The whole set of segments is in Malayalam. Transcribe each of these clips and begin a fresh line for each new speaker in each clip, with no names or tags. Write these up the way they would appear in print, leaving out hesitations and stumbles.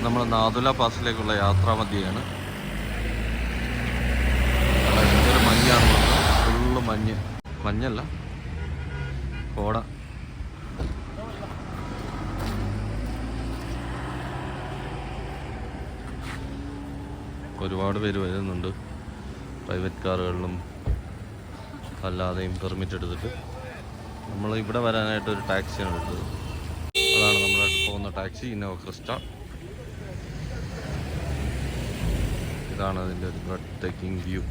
നമ്മൾ നാദുല പാസിലേക്കുള്ള യാത്രാമധ്യയാണ്. ഭയങ്കര മഞ്ഞാണ്, ഫുള്ള് മഞ്ഞല്ല കോട. ഒരുപാട് പേര് വരുന്നുണ്ട്, പ്രൈവറ്റ് കാറുകളിലും അല്ലാതെയും പെർമിറ്റ് എടുത്തിട്ട്. നമ്മൾ ഇവിടെ വരാനായിട്ട് ഒരു ടാക്സിയാണ് എടുത്തത്. അതാണ് നമ്മൾ പോകുന്ന ടാക്സി, ഇന്നോവ ക്രിസ്റ്റ. ഇതാണ് അതിൻ്റെ ഒരു ബ്രെഡ് ടേക്കിംഗ് വ്യൂ.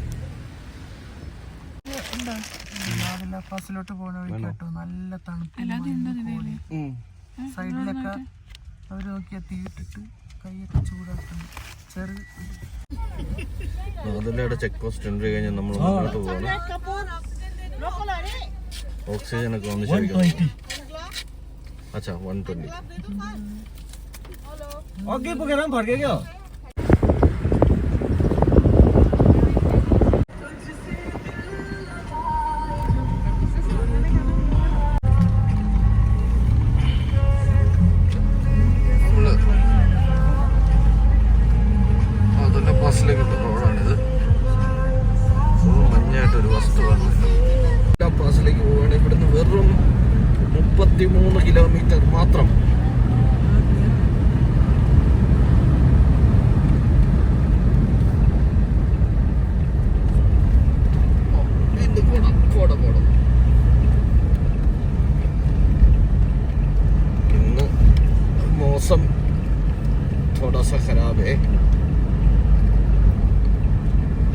പാസിലോട്ട് പോകുന്ന വഴി കേട്ടോ, നല്ല തണുപ്പ്. സൈഡിലൊക്കെ അവർ നോക്കി തീയിട്ടിട്ട് കൈയൊക്കെ ചൂടാക്കുന്നു.
നാദുലയുടെ ചെക്ക് പോസ്റ്റ് എൻട്രി കഴിഞ്ഞാൽ നമ്മൾ മുന്നോട്ട് പോകണം. ഓക്സിജൻ ഒക്കെ വന്ന് ശരിക്കും. अच्छा 120.
ओके प्रोग्राम भर गया क्या?
അതിന്റെ ബസ്സിലേക്ക് റോഡാണിത്. ഫുൾ മഞ്ഞായിട്ടൊരു വസ്തുവാണ്. പാസിലേക്ക് പോവുകയാണെങ്കിൽ ഇവിടുന്ന് വെറും 33 കിലോമീറ്റർ മാത്രം. ഇന്ന് മോസം തോടാ സ ഖരാബ് ഹൈ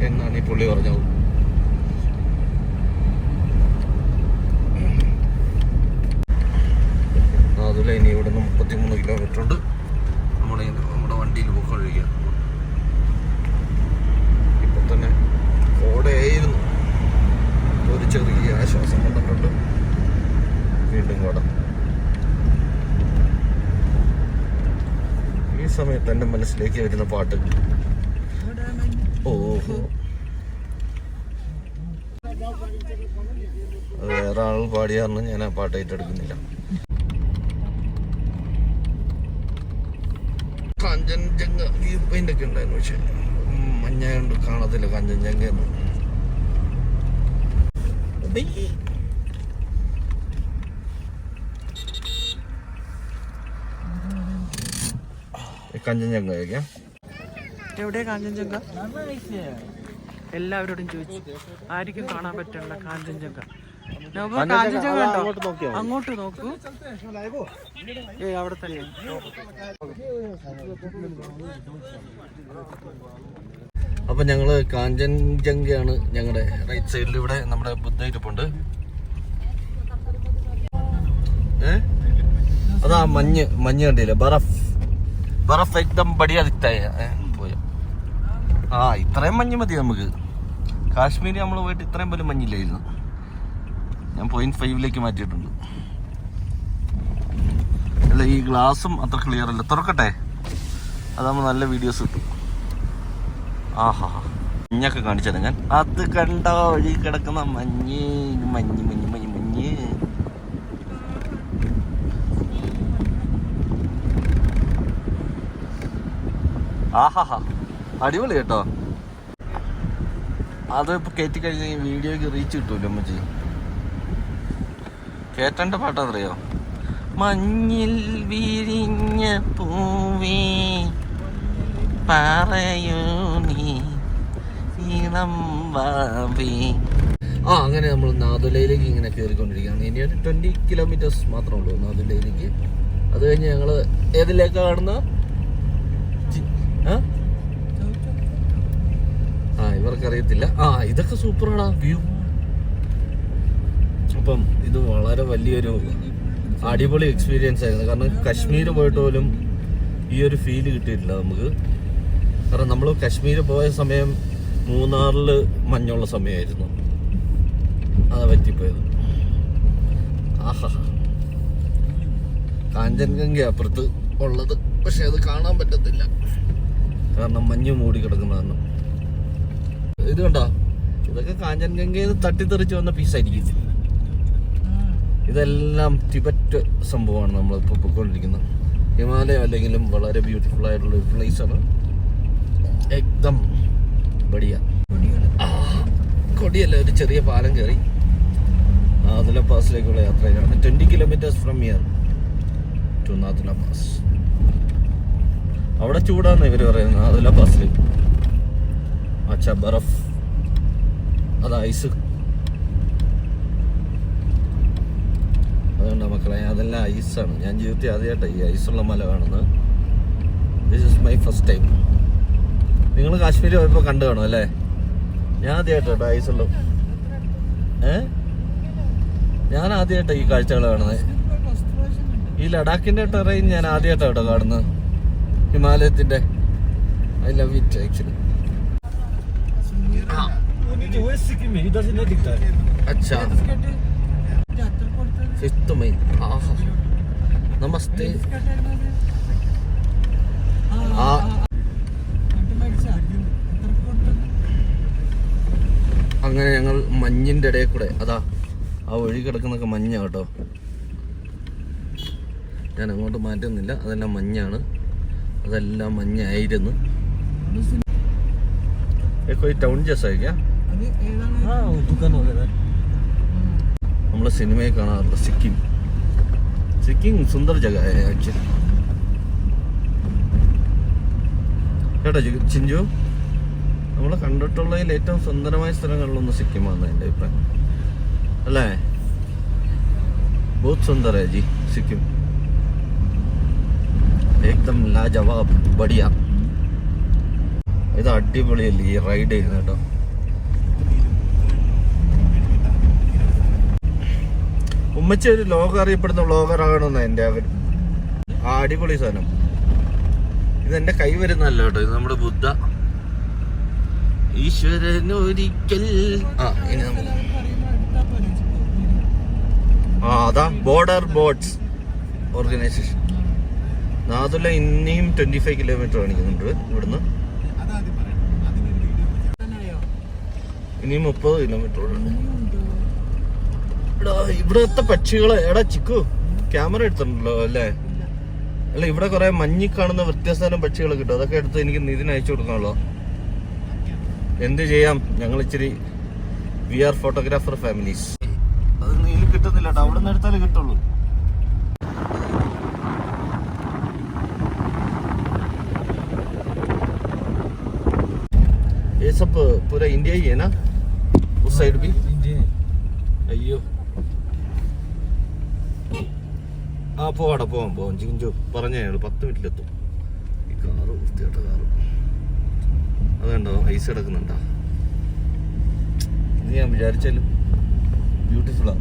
എന്നാണ് ഈ പുള്ളി പറഞ്ഞത്. നാദുല ഇനി ഇവിടുന്ന് 33 കിലോമീറ്റർ ഉണ്ട്. നമ്മുടെ വണ്ടിയിൽ പോയിക്കൊണ്ടിരിക്കുക. ഇപ്പൊ തന്നെ കോടയായിരുന്നു, ഒരു ചെറിയ ആശ്വാസം വന്നിട്ടുണ്ട്. വീണ്ടും കോട. ഈ സമയത്ത് എൻ്റെ മനസ്സിലേക്ക് വരുന്ന പാട്ട് ഓഹോ, അത് വേറെ ആൾ പാടിയാറിന് ഞാൻ ആ പാട്ട് ഏറ്റെടുക്കുന്നില്ല. കാഞ്ചൻജംഗ വ്യൂ പോയിന്റ് ഒക്കെ ഉണ്ടായിരുന്നു, പക്ഷെ മഞ്ഞായോണ്ട് കാണത്തില്ല കാഞ്ചൻജംഗ. കാഞ്ചൻജംഗ
എവിടെ കാഞ്ചൻജംഗ? എല്ലാവരോടും ചോദിച്ചു, ആർക്കും കാണാൻ പറ്റണ്ട കാഞ്ചൻജംഗ. കാഞ്ചൻജംഗ ഉണ്ടോ? അങ്ങോട്ട് നോക്കൂ. അവിടെ തന്നെ.
അപ്പൊ ഞങ്ങള് കാഞ്ചൻജംഗയാണ് ഞങ്ങളുടെ റൈറ്റ് സൈഡിൽ. ഇവിടെ നമ്മുടെ ബുദ്ധ ഇരിപ്പുണ്ട്. അതാ മഞ്ഞ് കണ്ടില്ലേ, ബറഫ് എക്ദം ബടിയാ ദിക്തായ. പോയ ഇത്രയും മഞ്ഞ് മതി നമുക്ക്. കാശ്മീർ നമ്മൾ പോയിട്ട് ഇത്രയും പോലും മഞ്ഞില്ലായിരുന്നു. ഞാൻ 0.5 മാറ്റിയിട്ടുണ്ട്. അല്ല, ഈ ഗ്ലാസും അത്ര ക്ലിയർ അല്ല. തുറക്കട്ടെ, അതാകുമ്പോൾ നല്ല വീഡിയോസ് കിട്ടും. ആഹാ, മഞ്ഞൊക്കെ കാണിച്ചത് ഞാൻ. അത് കണ്ടോ, വഴി കിടക്കുന്ന മഞ്ഞ് മഞ്ഞ് മഞ്ഞ് മഞ്ഞ് മഞ്ഞ്. ആഹാ, അടിപൊളി കേട്ടോ. അത് ഇപ്പൊ കയറ്റി കഴിഞ്ഞ വീഡിയോക്ക് റീച്ച് കിട്ടൂല്ലോ അമ്മച്ചി. കേട്ടേണ്ട പാട്ടറിയോ? മഞ്ഞിൽ വിരിഞ്ഞ പൂവേ പറയൂ നീ ഈണം വാവേ. അങ്ങനെ നമ്മൾ നാദുലയിലേക്ക് ഇങ്ങനെ കയറിക്കൊണ്ടിരിക്കുകയാണ്. ഇനി ഒരു 20 കിലോമീറ്റേഴ്സ് മാത്രമേ ഉള്ളൂ നാദുലയിലേക്ക്. അത് കഴിഞ്ഞ് ഞങ്ങൾ ഏതിലേക്കാണ് കാണുന്നത്? ഇവർക്കറിയത്തില്ല. ഇതൊക്കെ സൂപ്പറാണ് വ്യൂ. അപ്പം ഇത് വളരെ വലിയൊരു അടിപൊളി എക്സ്പീരിയൻസ് ആയിരുന്നു. കാരണം കശ്മീർ പോയിട്ട് പോലും ഈ ഒരു ഫീല് കിട്ടിയിട്ടില്ല നമുക്ക്. കാരണം നമ്മൾ കശ്മീർ പോയ സമയം മൂന്നാറിൽ മഞ്ഞുള്ള സമയമായിരുന്നു. അതാ പറ്റിപ്പോയത്. ആഹാ, കാഞ്ചൻജംഗ അപ്പുറത്ത് ഉള്ളത്, പക്ഷെ അത് കാണാൻ പറ്റത്തില്ല കാരണം മഞ്ഞ് മൂടി കിടക്കുന്നതാണ്. ഇത് കണ്ടോ, ഇതൊക്കെ കാഞ്ചൻജംഗയിൽ നിന്ന് തട്ടിത്തെറിച്ച് വന്ന പീസായിരിക്കും. ഇതെല്ലാം ടിബറ്റ് സംഭവമാണ് നമ്മളിപ്പോൾ പൊയ്ക്കൊണ്ടിരിക്കുന്നത്. ഹിമാലയം അല്ലെങ്കിലും വളരെ ബ്യൂട്ടിഫുൾ ആയിട്ടുള്ള ഒരു പ്ലേസ് ആണ്. എക്ദം ബടിയ. കൊടിയല്ല, ഒരു ചെറിയ പാലം കയറി നാഥുല പാസിലേക്കുള്ള യാത്രയിലാണ്. 20 kilometres from here to Nathula pass. അവിടെ ചൂടാന്ന് ഇവർ പറയുന്നത് നാഥുല പാസിൽ. അച്ഛാ ബറഫ്, അത് ഐസ്. അതുകൊണ്ടാ മക്കളെ, അതെല്ലാം ഐസാണ്. ഞാൻ ജീവിതത്തിൽ ആദ്യമായിട്ടാണ് ഈ ഐസുള്ള മല കാണുന്നത്. This is my first time. നിങ്ങൾ കാശ്മീർ പോയപ്പോൾ കണ്ടു കാണും അല്ലേ? ഞാൻ ആദ്യമായിട്ടോ ഐസുള്ള. ഞാൻ ആദ്യമായിട്ടാണ് ഈ കാഴ്ചകൾ കാണുന്നത്. ഈ ലഡാക്കിന്റെ ടെറൈൻ ഞാൻ ആദ്യമായിട്ടാണ് കേട്ടോ കാണുന്നത്, ഹിമാലയത്തിന്റെ. I love it actually. अच्छा 5th May. നമസ്തേ. അങ്ങനെ ഞങ്ങൾ മഞ്ഞിന്റെ ഇടയിൽ കൂടെ, അതാ ആ ഒഴുകി കിടക്കുന്നൊക്കെ മഞ്ഞ കേട്ടോ. ഞാൻ അങ്ങോട്ട് മാറ്റുന്നില്ല, അതെല്ലാം മഞ്ഞാണ്. അതെല്ലാം മഞ്ഞായിരുന്നു. कोई टाउन जैसा है क्या?
हाँ, दुकान वगैरह.
നമ്മളെ സിനിമയിൽ കാണാറുണ്ട് സിക്കിം. സിക്കിം സുന്ദർ ജഗ ആക്ച്വലി കേട്ടോ ചിഞ്ചു. നമ്മൾ കണ്ടിട്ടുള്ളതിൽ ഏറ്റവും സുന്ദരമായ സ്ഥലങ്ങളിലൊന്ന് സിക്കിമാണ് എൻ്റെ അഭിപ്രായം അല്ലേ? बहुत सुंदर है जी सिक्किम, एकदम लाजवाब, बढ़िया. ഇത് അടിപൊളിയല്ലേ ഈ റൈഡ് ചെയ്യുന്നത് കേട്ടോ. ഉമ്മച്ചി ഒരു ലോകം അറിയപ്പെടുന്ന വ്ളോഗർ ആകണമെന്നാണ് എൻ്റെ ആഗ്രഹം. ആ അടിപൊളി സാധനം. ഇത് എൻ്റെ കൈ വരുന്നല്ല കേട്ടോ, ഇത് നമ്മുടെ ബുദ്ധ ഈശ്വരനൊരിക്കൽ. ഇനി അതാ ബോർഡർ ബോട്ട്സ് ഓർഗനൈസേഷൻ. നാഥുല ഇനിയും 25 കിലോമീറ്റർ കാണിക്കുന്നുണ്ട് ഇവിടുന്ന്. ഇനിയും 30 കിലോമീറ്റർ ഉണ്ട്. ഇവിടത്തെ പക്ഷികളെ എടാ ചിക്കു ക്യാമറ എടുത്തിട്ടുണ്ടല്ലോ അല്ലേ? അല്ല, ഇവിടെ കുറെ മഞ്ഞി കാണുന്ന വ്യത്യസ്തതരം പക്ഷികൾ കിട്ടും. അതൊക്കെ എടുത്ത് എനിക്ക് നിതിന് അയച്ചു കൊടുക്കണല്ലോ. എന്ത് ചെയ്യാം, ഞങ്ങൾ ഇച്ചിരി വി ആർ ഫോട്ടോഗ്രാഫർ ഫാമിലീസ്. അത് നീല് കിട്ടുന്നില്ല കേട്ടോ, അവിടെ നിന്ന് എടുത്താലേ കിട്ടുള്ളൂ. ये सब पूरा इंडिया ही है ना, उस साइड भी
इंडिया.
അയ്യോ പോവാടാ, പോവാം ചിഞ്ചു പറഞ്ഞ 10 മിനിറ്റിലെത്തും. ഈ കാറ് വൃത്തിയായിട്ട കാറ് അതുണ്ടോ, ഐസ് കിടക്കുന്നുണ്ടോ? ഇത് ഞാൻ വിചാരിച്ചാലും ബ്യൂട്ടിഫുള്ളാ.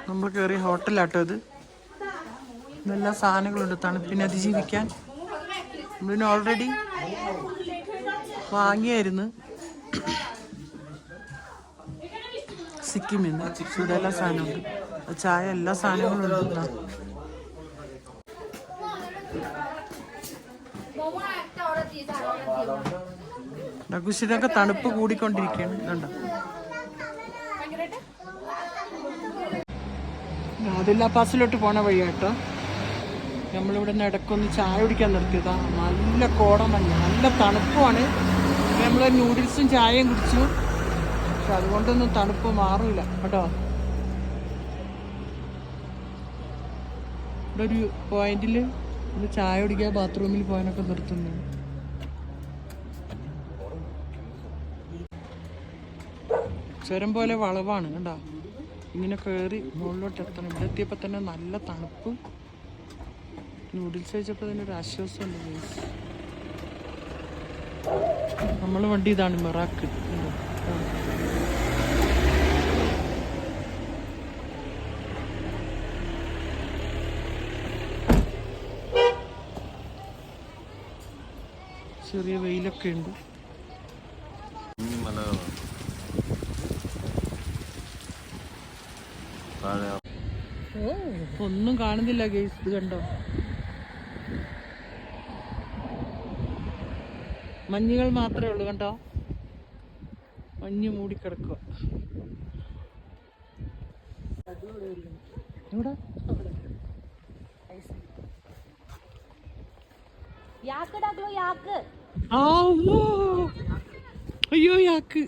നമ്മൾ കയറിയ ഹോട്ടലാട്ടോ ഇത്. ഇതെല്ലാം സാധനങ്ങളുണ്ട് തണുപ്പിനെ അതിജീവിക്കാൻ. നമ്മളിന് ഓൾറെഡി വാങ്ങിയായിരുന്നു സിക്കിമിൽ നിന്ന്. ഇതെല്ലാം സാധനമുണ്ട്, ചായ, എല്ലാ സാധനങ്ങളും ഉണ്ട്. ഡഗുഷിനൊക്കെ തണുപ്പ് കൂടിക്കൊണ്ടിരിക്കുകയാണ് കണ്ടോ. നാഥുല പാസിലോട്ട് പോണ വഴിയാട്ടോ. നമ്മളിവിടെ നിന്ന് ഇടയ്ക്കൊന്ന് ചായ കുടിക്കാൻ നിർത്തിയതാ. നല്ല കോടമഞ്ഞ, നല്ല തണുപ്പുമാണ്. നമ്മൾ നൂഡിൽസും ചായയും കുടിച്ചു, പക്ഷെ അതുകൊണ്ടൊന്നും തണുപ്പ് മാറില്ല കേട്ടോ. ഇവിടെ ഒരു പോയിന്റിൽ ഒന്ന് ചായ കുടിക്കാൻ ബാത്റൂമിൽ പോകാനൊക്കെ നിർത്തുന്നു. ചുരം പോലെ വളവാണ് കണ്ടോ. ഇങ്ങനെ കയറി മുകളിലോട്ട് എത്തണം. ഇവിടെ എത്തിയപ്പോൾ തന്നെ നല്ല തണുപ്പ്. നൂഡിൽസ് കഴിച്ചപ്പോൾ തന്നെ ഒരു ആശ്വാസമുണ്ട്. നമ്മൾ വണ്ടി ഇതാണ് മിറാക്കിൾ. ചെറിയ വെയിലൊക്കെ ഉണ്ട്. ഒന്നും കാണുന്നില്ല ഗൈസ്, ഇത് കണ്ടോ. മഞ്ഞുകൾ മാത്രമേ ഉള്ളൂ കണ്ടോ, മഞ്ഞ് മൂടിക്കിടക്കുക. എവിടെ അയ്യോ യാക്ക്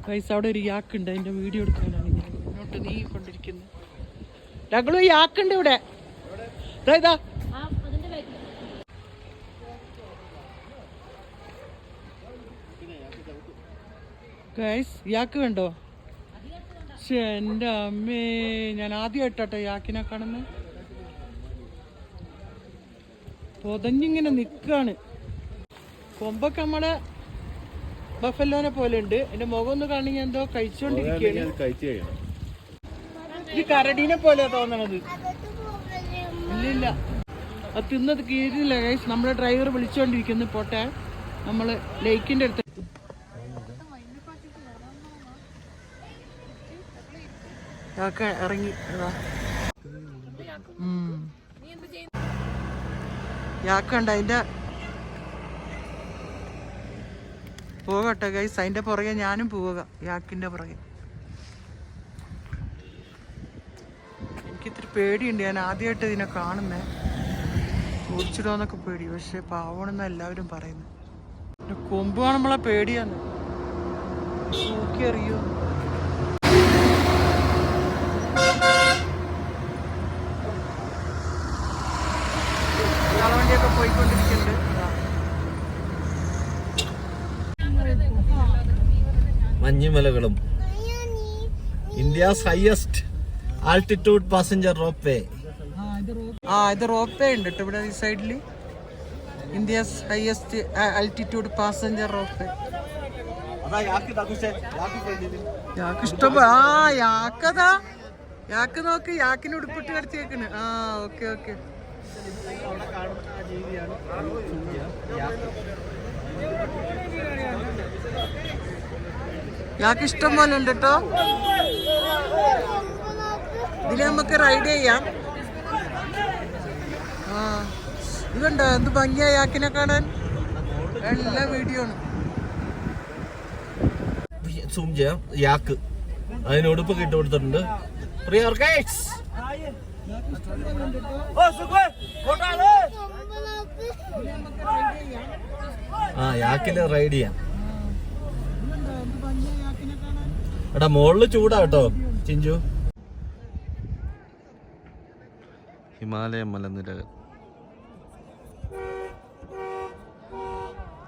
പൈസ, അവിടെ ഒരു യാക്കുണ്ട്, അതിന്റെ വീഡിയോ എടുക്കാനാണ് ഞാൻ മുന്നോട്ട് നീങ്ങിക്കൊണ്ടിരിക്കുന്നത്. ഞങ്ങള് യാക്കുണ്ട് ഇവിടെ, ഇതാ ഗൈസ്, യാക്ക് കണ്ടോ? പക്ഷെ എൻ്റെ അമ്മേ, ഞാൻ ആദ്യമായിട്ടോ യാക്കിനെ കാണുന്നത്. പൊതഞ്ഞിങ്ങനെ നിൽക്കാണ്. കൊമ്പൊക്കെ നമ്മളെ ബഫല്ലോനെ പോലെ ഉണ്ട്. എന്റെ മുഖം ഒന്ന് കാണിക്കാൻ എന്തോ കഴിച്ചോണ്ടിരിക്കുകയാണ്. ഈ കരടീനെ പോലെ തോന്നണത്. ഇല്ലില്ല, അത് തിന്നത് കീഴില്ല ഗൈസ്. നമ്മളെ ഡ്രൈവർ വിളിച്ചോണ്ടിരിക്കുന്നു. പോട്ടെ, നമ്മള് ലേക്കിന്റെ അടുത്ത് ഇറങ്ങി. യാക്കണ്ട അതിന്റെ പോകട്ടെ ഗൈസ്, അതിന്റെ പുറകെ ഞാനും പോവുക, യാക്കിന്റെ പുറകെ. എനിക്കിത്തിരി പേടിയുണ്ട്, ഞാൻ ആദ്യമായിട്ട് ഇതിനെ കാണുന്നേ. ഓടിച്ചിടുമെന്നൊക്കെ പേടി, പക്ഷെ പാവണമെന്ന് എല്ലാവരും പറയുന്നു. കൊമ്പ് കാണുമ്പോളെ പേടിയാന്ന്, നോക്കി അറിയോ. വണ്ടിയൊക്കെ പോയിക്കൊണ്ടിരിക്കുന്നുണ്ട്.
മഞ്ഞുമലകളും India's highest altitude passenger ropeway.
ഇത് റോപ്പ് വേ ഉണ്ട് കേട്ടോ ഇവിടെ ഈ സൈഡില്. India's highest altitude passenger ropeway. Yak ഇഷ്ടം. യാക്കതാ, യാക്ക് നോക്ക്, യാക്കിന് ഉടുപ്പിട്ട് കിടത്തിയേക്കണ്. Okay okay. യാക്ക് ഇഷ്ടം പോലെ ഉണ്ട് കേട്ടോ. ഇതില് നമുക്ക് റൈഡ് ചെയ്യാം. ഇതുണ്ടോ എന്ത് ഭംഗിയാ യാക്കിനെ കാണാൻ. എല്ലാ വീഡിയോ ആണ്.
സൂം ചെയ്യാം. യാക്ക് അതിന് ഉടുപ്പൊക്കെ ഇട്ട് കൊടുത്തിട്ടുണ്ട്. യാക്കില് റൈഡ് ചെയ്യാം. എടാ മുകളില് ചൂടാ കേട്ടോ ചിഞ്ചു. ഹിമാലയ മലനിരകൾ,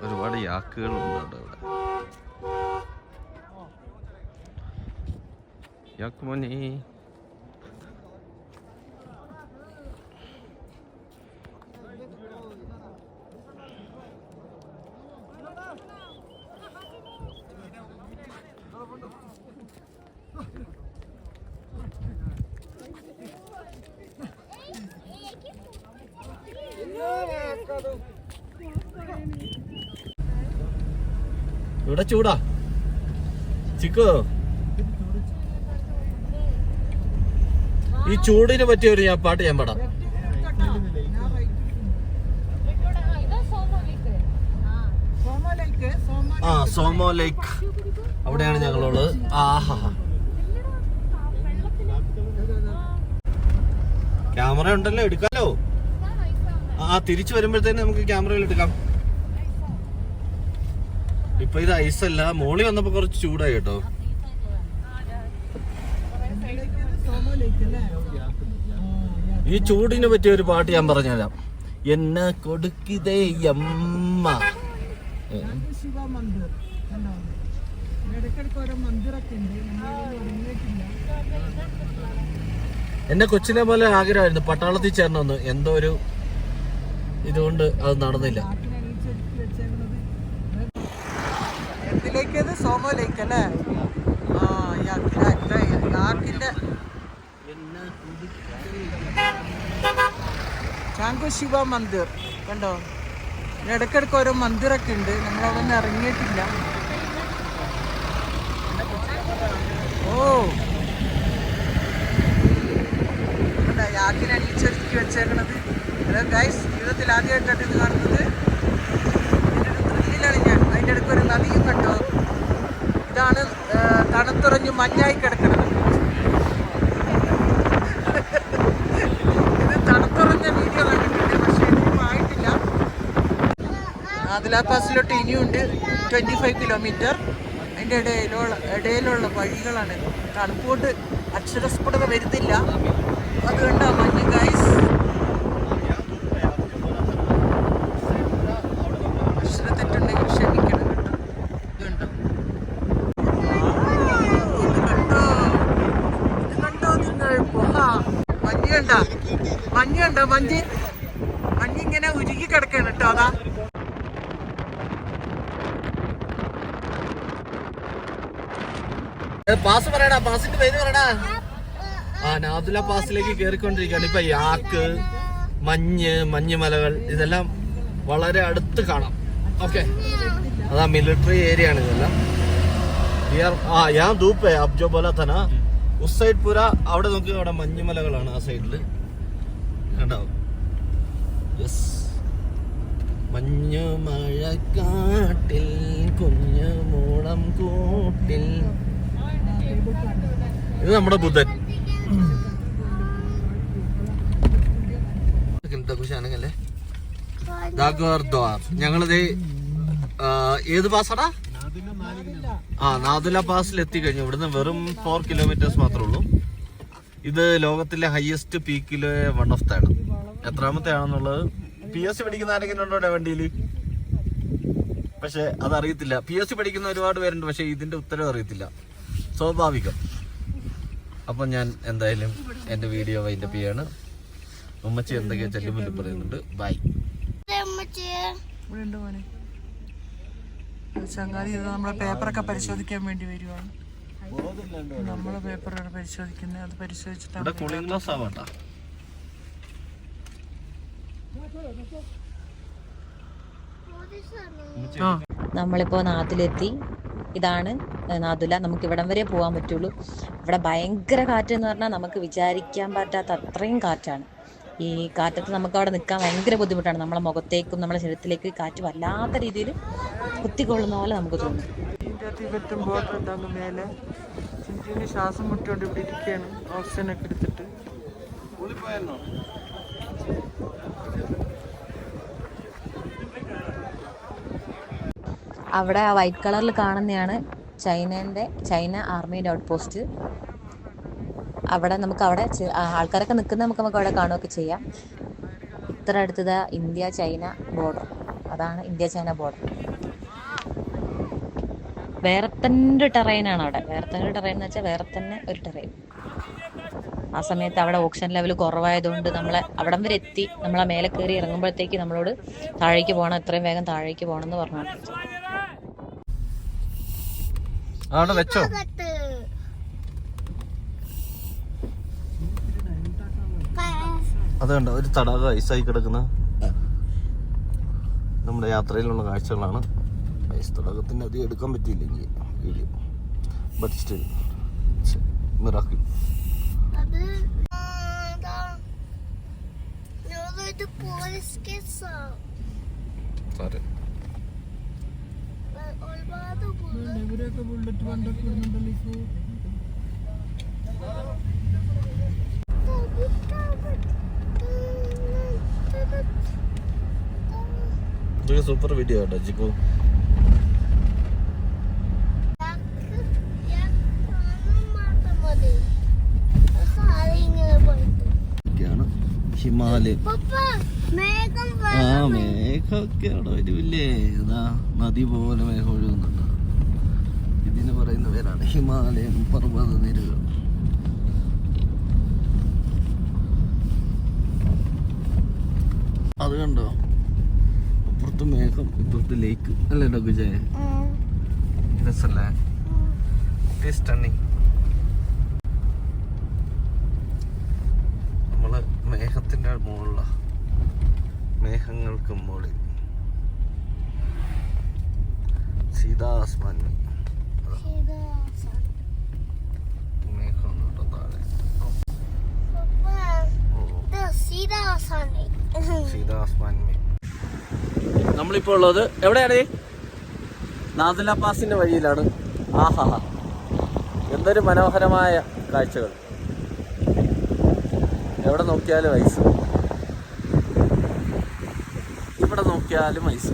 ഒരുപാട് യാക്കുകളുണ്ട് അവിടെ. യാക്ക് മോനെ, ഇവിടെ ചൂടാ ചിക്കോ. ഈ ചൂടിന് പറ്റിയ ഒരു പാട്ട് ഞാൻ പാടാം. സോമോ ലേക്ക്, അവിടെയാണ് ഞങ്ങളുള്ളത്. ആഹാ, ക്യാമറ ഉണ്ടല്ലോ, എടുക്കാലോ. തിരിച്ചു വരുമ്പോഴത്തേന് നമുക്ക് ക്യാമറയിൽ എടുക്കാം. ഇപ്പൊ ഇത് ഐസല്ല, മോളി വന്നപ്പോ കുറച്ച് ചൂടായി കേട്ടോ. ഈ ചൂടിന് പറ്റിയ ഒരു പാട്ട് ഞാൻ പറഞ്ഞുതരാം. എന്നെ കൊടുക്കിതേ അമ്മ. എന്നെ കൊച്ചിനെ പോലെ ആഗ്രഹമായിരുന്നു പട്ടാളത്തിൽ ചേരണമെന്ന്. എന്തോ ഒരു ഇതുകൊണ്ട് അത് നടന്നില്ല.
എന്തിലേക്കത്? സോമോ ലേക്ക് അല്ലേ? യാക്കിന്റെ ചാങ്കോ ശിവ മന്ദിർ കണ്ടോ. ഇടയ്ക്കിടയ്ക്ക് ഓരോ മന്ദിറൊക്കെ ഉണ്ട്. നമ്മളവിടെ നിന്ന് ഇറങ്ങിയിട്ടില്ല. യാക്കിനെ അണിയിച്ചൊരുക്കി വെച്ചേക്കണത്. ഹലോ ഗൈസ്, ജീവിതത്തിൽ ആദ്യമായിട്ടാണ് ഇത് കാണുന്നത്. അതിൻ്റെ ഇടയ്ക്ക് ഒരു നദിയും കണ്ടോ. ഇതാണ് തണുത്തുറഞ്ഞ് മഞ്ഞായി കിടക്കുന്നത്. ഇത് തണുത്തുറഞ്ഞ വീഡിയോ കണ്ടിട്ടുണ്ട്, പക്ഷെ ഇതൊന്നും ആയിട്ടില്ല. നാദില പാസിലോട്ട് ഇനിയുണ്ട് 25 കിലോമീറ്റർ. അതിൻ്റെ ഇടയിലുള്ള വഴികളാണ്. തണുപ്പോട്ട് അക്ഷരസ്ഫുടത വരുന്നില്ല. അതുകൊണ്ട് മഞ്ഞ് ഗൈസ്. അക്ഷരത്തെറ്റുണ്ടെങ്കിൽ ക്ഷമിക്കണം കേട്ടോ. ഇതുണ്ടോ, ഇത് കണ്ടോ നിങ്ങൾ? മഞ്ഞുണ്ടോ? മഞ്ഞിങ്ങനെ ഉരുകി കിടക്കാണ് കേട്ടോ. അതാ
പാസ് പറയടാ, പാസിന്റെ പേര് പറയടാ. നാദുല പാസിലേക്ക് കയറിക്കൊണ്ടിരിക്കുകയാണ്. ഇപ്പൊ യാക്ക്, മഞ്ഞുമലകൾ ഇതെല്ലാം വളരെ അടുത്ത് കാണാം. ഓക്കെ, അതാ മിലിറ്ററി ഏരിയ ആണ് ഇതെല്ലാം. ഞാൻ ധൂപ്പേ അബ്ജോ പോലെ തന്നെ ഉസ് സൈഡ് പൂര അവിടെ നോക്കി, അവിടെ മഞ്ഞുമലകളാണ് ആ സൈഡില് കണ്ടോ. യെസ്, മഞ്ഞുമഴക്കാട്ടിൽ കുഞ്ഞു മൂളം കൂട്ടിൽ. ഇത് നമ്മുടെ ബുദ്ധൻ. കുശാനല്ലേ ഞങ്ങളിത് ഏത് പാസ്സാടാ? നാദുല പാസിൽ എത്തിക്കഴിഞ്ഞു. ഇവിടുന്ന് വെറും 4 കിലോമീറ്റേഴ്സ് മാത്രമേ ഉള്ളൂ. ഇത് ലോകത്തിലെ ഹയസ്റ്റ് പീക്കില് വൺ ഓഫ് ആണ്. എത്രാമത്തെ ആണെന്നുള്ളത് PSC പഠിക്കുന്ന ആരെങ്കിലും ഉണ്ടോ വണ്ടിയിൽ? പക്ഷെ അതറിയത്തില്ല. PSC പഠിക്കുന്ന ഒരുപാട് പേരുണ്ട്, പക്ഷെ ഇതിന്റെ ഉത്തരം അറിയത്തില്ല. സ്വാഭാവികം. അപ്പം ഞാൻ എന്തായാലും എൻ്റെ വീഡിയോ വൈൻഡപ്പ് ചെയ്യാണ്. ഉമ്മച്ചി എന്തൊക്കെയാ ചെല്ലുമ്പോൾ പറയുന്നുണ്ട്. ബൈ.
ചങ്ങാതി നമ്മളെ പേപ്പറൊക്കെ പരിശോധിക്കാൻ വേണ്ടി വരുവാണ്. നമ്മളെ പേപ്പറാണ് പരിശോധിക്കുന്നത്. അത് പരിശോധിച്ചിട്ട്
കൂളിംഗ് ഗ്ലാസ് ആവാട്ടാ.
നമ്മളിപ്പോ നാട്ടിലെത്തി. ഇതാണ് നാദുല. നമുക്ക് ഇവിടം വരെ പോകാൻ പറ്റുള്ളൂ. ഇവിടെ ഭയങ്കര കാറ്റ് എന്ന് പറഞ്ഞാൽ നമുക്ക് വിചാരിക്കാൻ പറ്റാത്ത അത്രയും കാറ്റാണ്. ഈ കാറ്റത്ത് നമുക്ക് അവിടെ നിൽക്കാൻ ഭയങ്കര ബുദ്ധിമുട്ടാണ്. നമ്മളെ മുഖത്തേക്കും നമ്മുടെ ശരീരത്തിലേക്ക് കാറ്റ് വല്ലാത്ത രീതിയിൽ കുത്തിക്കൊള്ളുന്ന പോലെ നമുക്ക് തോന്നും.
മേലെ ശ്വാസം മുട്ടോണ്ട് ഇവിടെ ഇരിക്കുകയാണ്. ഓക്സിജനൊക്കെ എടുത്തിട്ട്
അവിടെ ആ വൈറ്റ് കളറിൽ കാണുന്നതാണ് ചൈന ആർമിയുടെ ഔട്ട് പോസ്റ്റ്. അവിടെ നമുക്ക് ആൾക്കാരൊക്കെ നിൽക്കുന്ന നമുക്ക് അവിടെ കാണുകയൊക്കെ ചെയ്യാം. ഇത്ര അടുത്തത് ഇന്ത്യ ചൈന ബോർഡർ. അതാണ് ഇന്ത്യ ചൈന ബോർഡർ. വേറെ തന്നെ ടെറൈനാണ് അവിടെ. വേറെ തന്നെ ടെറൈൻ എന്ന് വെച്ചാൽ വേറെ തന്നെ ഒരു ടെറൈൻ. ആ സമയത്ത് അവിടെ ഓക്സിജൻ ലെവൽ കുറവായതുകൊണ്ട് നമ്മളെ അവിടം വരെ എത്തി. നമ്മളെ മേലെ കയറി ഇറങ്ങുമ്പോഴത്തേക്ക് നമ്മളോട് താഴേക്ക് പോകണം, എത്രയും വേഗം താഴേക്ക് പോകണം എന്ന് പറഞ്ഞു.
അവിടെ വെച്ചോ. അത് കണ്ടോ, ഒരു തടാകം ഐസായി കിടക്കുന്ന നമ്മുടെ യാത്രയിലുള്ള കാഴ്ചകളാണ്. ഐസ് തടാകത്തിന് അധികം എടുക്കാൻ പറ്റിയില്ലെങ്കിൽ വീഡിയോ, ബട്ട് സ്റ്റിൽ മിറാക്കിൾ.
ഇവരൊക്കെ ബുള്ളറ്റ് വണ്ടൊക്കെ ഇടുന്നുണ്ടല്ലോ.
ഇതൊരു സൂപ്പർ വീഡിയോ കേട്ടോ ജിക്കു. ഹിമാലയം. മേഘമൊക്കെ അവിടെ വരില്ലേ? അതാ നദി പോലെ മേഘം ഒഴുകുന്നുണ്ട്. ഇതിന് പറയുന്ന പേരാണ് ഹിമാലയൻ പർവ്വത നിരകൾ. അത് കണ്ടോ, അപ്പുറത്ത് മേഘം ഇപ്പുറത്ത് ലേക്ക് അല്ലേ ഡോജയ? രസല്ലേ? സ്റ്റണ്ണിങ്. നമ്മള് മേഘത്തിന്റെ മുകളില, മേഘങ്ങൾക്ക് മുകളിൽ സീതാ ആസ്മാൻ. മേഘം കേട്ടോ താഴെ. സീതാ ആസ്മാൻ. നമ്മളിപ്പോ ഉള്ളത് എവിടെയാണ്? നാദുല പാസിന്റെ വഴിയിലാണ്. ആഹാ, എന്തൊരു മനോഹരമായ കാഴ്ചകൾ. എവിടെ നോക്കിയാലും ഐസ്, ഇവിടെ നോക്കിയാലും ഐസ്.